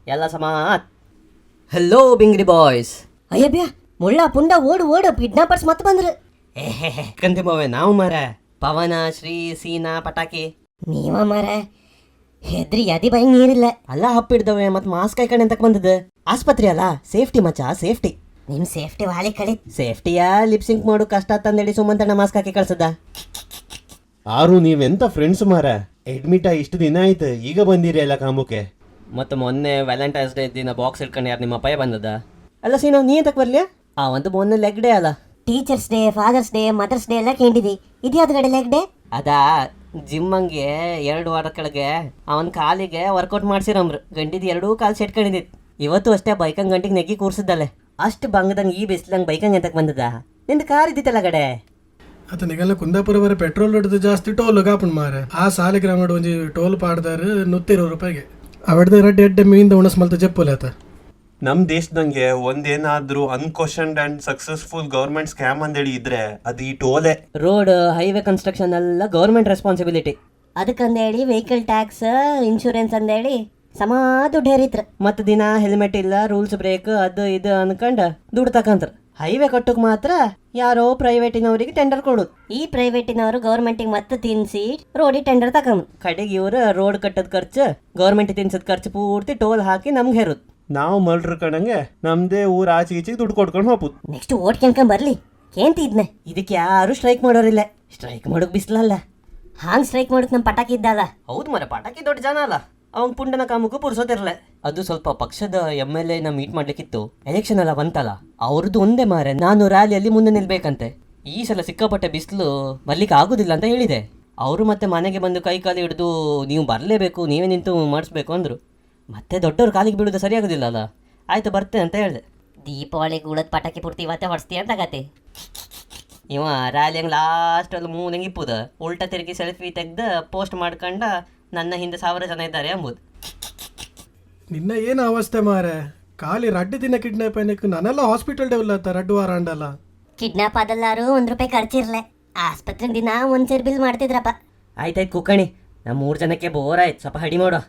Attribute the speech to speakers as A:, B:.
A: ಎಲ್ಲ ಸಮಾತ್. Hello ಬಿಂಗ್ರಿ boys.
B: ಅಯ್ಯಬ್ಯಾ ಮುಳ್ಳ ಪುಂಡ ಓಡು ಓಡು ಕಿಡ್ನಾಪರ್ಸ್ ಮತ್ತೆ ಬಂದ್ರು.
A: ಕಂತಿ ಬಾವೆ ನಾವು ಮಾರ ಪವನ ಶ್ರೀ ಸೀನಾ ಪಟಾಕಿ
B: ನೀವ ಮಾರ ಹೆದ್ರಿ ಯಾದಿ ಬಾಯಿ ನೀರಿಲ್ಲ.
A: ಅಲ್ಲ ಹಪ್ಪಿಡ್ದವೆ ಮತ್ತೆ ಮಾಸ್ಕ್ ಹಾಕೊಂಡು ಎಂತಕ್ ಬಂದದ? ಆಸ್ಪತ್ರೆ ಅಲ್ಲ, ಸೇಫ್ಟಿ ಮಚ್ಚ ಸೇಫ್ಟಿ.
B: ನಿಮ್ ಸೇಫ್ಟಿ ವಾಲಿ ಕಳಿ.
A: ಸೇಫ್ಟಿಯಾ ಲಿಪ್ಸಿಂಕ್ ಮಾಡು ಕಷ್ಟ ತಂದೇಳಿ ಸುಮಂತಣ್ಣ ಮಾಸ್ಕ್ ಹಾಕಿ ಕಳ್ಸದ.
C: ಆರು ನೀವೆಂತ ಫ್ರೆಂಡ್ಸ್ ಮಾರ, ಅಡ್ಮಿಟ್ ಇಷ್ಟು ದಿನ ಆಯ್ತು, ಈಗ ಬಂದಿರಿ ಎಲ್ಲ ಕಾಮುಕೆ.
A: ಮತ್ತು ಮೊನ್ನೆ ವ್ಯಾಲೆಂಟೈನ್ಸ್ ಡೇ ದಿನ ಬಾಕ್ಸ್ ಇಟ್ಕೊಂಡು ಯಾರು ನಿಮ್ಮ ಅಪ್ಪಾಯ ಬಂದದ? ಅಲ್ಲ ಸೀನಾ ನೀ ಎಂತಕ್ ಬರ್ಲಿಯಾ? ಒಂದು ಮೊನ್ನೆ ಲೆಗ್ ಡೇ ಅಲ್ಲ.
B: Teachers day, fathers day, mothers day ಎಲ್ಲ ಕೇಳಿದಿ. ಇದ್ಯಾವ್ದು ಕಡೆ ಲೆಗ್ ಡೇ?
A: ಅದಾ ಜಿಮ್ಮಂಗೆ 2 ವಾರ ಕೆಳಗೆ ಅವನ ಕಾಲಿಗೆ ವರ್ಕೌಟ್ ಮಾಡ್ಸಿರಮ್ರು. ಗಂಟಿದ್ 2 ಕಾಲು ಸೆಟ್ಕೊಂಡಿದ್ದಿತ್ತು. ಇವತ್ತು ಅಷ್ಟೇ ಬೈಕಂಗ್ ಗಂಟಿಗೆ ನೆಗ್ಗಿ ಕೂರ್ಸಿದ್ದಲ್ಲೇ. ಅಷ್ಟು ಬಂಗದಂಗೆ ಈ ಬಿಸ್ಲಂಗೆ ಬೈಕಂಗೆ ಎಂತಕ್ ಬಂದದ? ನಿಂದು ಕಾರ್ ಇದ್ದಿತ್ತಲ್ಲ ಗಡೆ.
D: ಅತನಿಗೆಲ್ಲ ಕುಂದಾಪುರ ಬರ ಪೆಟ್ರೋಲ್ ಹೊಡೆದು ಜಾಸ್ತಿ ಟೋಲ್ ಕಾಪುಂಡು ಮಾರ. ಆ ಸಾಲಿಗ್ರಾಮ ಒಂಜಿ ಟೋಲ್ ಪಾಡ್ದಾರು 120 ರೂಪಾಯಿಗೆ. ಅವಡ್ದು ರಡ್ಡಿ ಎಡ್ಡೆ ಮೀಂದ ಉಣಸ್ ಮಲ್ತ ಜಪ್ಪುಲೆ ಆತ.
C: ನಮ್ ದೇಶದಂಗೆ ಒಂದೇನಾದ್ರೂ unquestioned and successful government scam ಅಂದೇಳಿ ಇದ್ರೆ ಅದು ಈ ಟೋಲೆ.
A: ರೋಡ್ ಹೈವೇ ಕನ್ಸ್ಟ್ರಕ್ಷನ್ ಎಲ್ಲ ಗೌರ್ಮೆಂಟ್ ರೆಸ್ಪಾನ್ಸಿಬಿಲಿಟಿ.
B: ಅದಕ್ಕಂದೇಳಿ ವೆಹಿಕಲ್ ಟ್ಯಾಕ್ಸ್, ಇನ್ಶೂರೆನ್ಸ್ ಅಂದೇಳಿ ಸಮ ದುಡ್ಡು ಹೇರಿತ್ರ.
A: ಮತ್ತು ದಿನ ಹೆಲ್ಮೆಟ್ ಇಲ್ಲ, ರೂಲ್ಸ್ ಬ್ರೇಕ್ ಅದು ಇದು ಅನ್ಕಂಡು ದುಡ್ಡು ತಕಂತ್ರ. ಹೈವೇ ಕಟ್ಟಕ್ ಮಾತ್ರ ಯಾರೋ ಪ್ರೈವೇಟಿನವರಿಗೆ ಟೆಂಡರ್ ಕೊಡೋದು.
B: ಈ ಪ್ರೈವೇಟಿನವರು ಗೌರ್ಮೆಂಟಿಗೆ ಮತ್ತೆ ತಿನ್ಸಿ ರೋಡಿ ಟೆಂಡರ್ ತಗೊಂಡು
A: ಕಡೆಗೆ ಇವರು ರೋಡ್ ಕಟ್ಟದ ಖರ್ಚು, ಗೌರ್ಮೆಂಟ್ ತಿನ್ಸದ ಖರ್ಚು ಪೂರ್ತಿ ಟೋಲ್ ಹಾಕಿ ನಮ್ಗೆ ಹೇರೋದು.
C: ನಾವು ಮಲ್ಡ್ರ ಕಣಂಗೆ ನಮ್ದೇ ಊರ್ ಆಚೆ ಈಚೆಗೆ ದುಡ್ಡು ಕೊಡ್ಕೊಂಡು ಹೋಗ್ಬೋದು.
B: ನೆಕ್ಸ್ಟ್ ಓಟ್ ಕೆನ್ಕೊಂಡ್ ಬರ್ಲಿ ಕೇಂತಿದ್ನೆ.
A: ಇದಕ್ಕೆ ಯಾರು ಸ್ಟ್ರೈಕ್ ಮಾಡೋರಿಲ್ಲ. ಸ್ಟ್ರೈಕ್ ಮಾಡೋಕ್ ಬಿಸ್ಲಲ್ಲ.
B: ಹಾಂಗ್ ಸ್ಟ್ರೈಕ್ ಮಾಡೋಕ್ ನಮ್ ಪಟಾಕಿ ಇದ್ದಲ್ಲ.
A: ಹೌದು ಮರ, ಪಟಾಕಿ ದೊಡ್ಡ ಜನ ಅಲ್ಲ. ಅವನ್ ಪುಂಡನ ಕಾಮಕ್ಕೂ ಪುರ್ಸೋತಿರ್ಲೆ. ಅದು ಸ್ವಲ್ಪ ಪಕ್ಷದ MLA ಮೀಟ್ ಮಾಡ್ಲಿಕ್ಕಿತ್ತು. ಎಲೆಕ್ಷನ್ ಎಲ್ಲ ಬಂತಲ್ಲ, ಅವ್ರದ್ದು ಒಂದೇ ಮಾರೆ, ನಾನು ರ್ಯಾಲಿಯಲ್ಲಿ ಮುಂದೆ ನಿಲ್ಬೇಕಂತೆ. ಈ ಸಲ ಸಿಕ್ಕಾಪಟ್ಟೆ ಬಿಸಿಲು ಬರ್ಲಿಕ್ಕೆ ಆಗುದಿಲ್ಲ ಅಂತ ಹೇಳಿದೆ. ಅವರು ಮತ್ತೆ ಮನೆಗೆ ಬಂದು ಕೈ ಕಾಲು ಹಿಡಿದು ನೀವು ಬರಲೇಬೇಕು, ನೀವೇ ನಿಂತು ಮಾಡಿಸ್ಬೇಕು ಅಂದರು. ಮತ್ತೆ ದೊಡ್ಡವ್ರು ಕಾಲಿಗೆ ಬೀಳೋದು ಸರಿಯಾಗೋದಿಲ್ಲ ಅಲ್ಲ. ಆಯ್ತು ಬರ್ತೇನೆ ಅಂತ ಹೇಳಿದೆ.
B: ದೀಪಾವಳಿಗೆ ಉಳದ್ ಪಟಾಕಿ ಪೂರ್ತಿ ಇವತ್ತೇ ಹೊಡ್ಸ್ತೀಯ ಅಂತ ಆಗತ್ತೆ.
A: ಇವ ರ್ಯಾಲಿ ಹಂಗೆ ಲಾಸ್ಟಲ್ಲಿ ಮೂನಂಗೆ ಇಪ್ಪುದ ಉಲ್ಟಾ ತಿರುಗಿ ಸೆಲ್ಫಿ ತೆಗ್ದು ಪೋಸ್ಟ್ ಮಾಡ್ಕೊಂಡ ನನ್ನ ಹಿಂದೆ 1000 ಜನ ಇದ್ದಾರೆ ಎಂಬುದು.
D: ನಿನ್ನ ಏನು ಅವಸ್ಥೆ ಮಾರೆ, ಖಾಲಿ ರಡ್ಡು ದಿನ ಕಿಡ್ನಾಪ್ ಏನಕ್ಕೆ ನಾನೆಲ್ಲ ಹಾಸ್ಪಿಟಲ್ ಡೆವಲತ್ತ ರಡ್ಡು ವಾರ ಅಂಡಲ್ಲ.
B: ಕಿಡ್ನಾಪ್ ಆದಲ್ಲಾರು 1 ರೂಪಾಯಿ ಖರ್ಚಿರ್ಲೆ. ಆಸ್ಪತ್ರೆ ದಿನ 1 ಸೇರ್ ಬಿಲ್ ಮಾಡ್ತಿದ್ರಪ್ಪ.
A: ಆಯ್ತಾಯ್ತು ಕುಕ್ಕಣಿ, ನಮ್ಮ 3 ಜನಕ್ಕೆ ಬೋರ್ ಆಯ್ತು, ಸ್ವಲ್ಪ ಹಡಿ ಮಾಡೋ.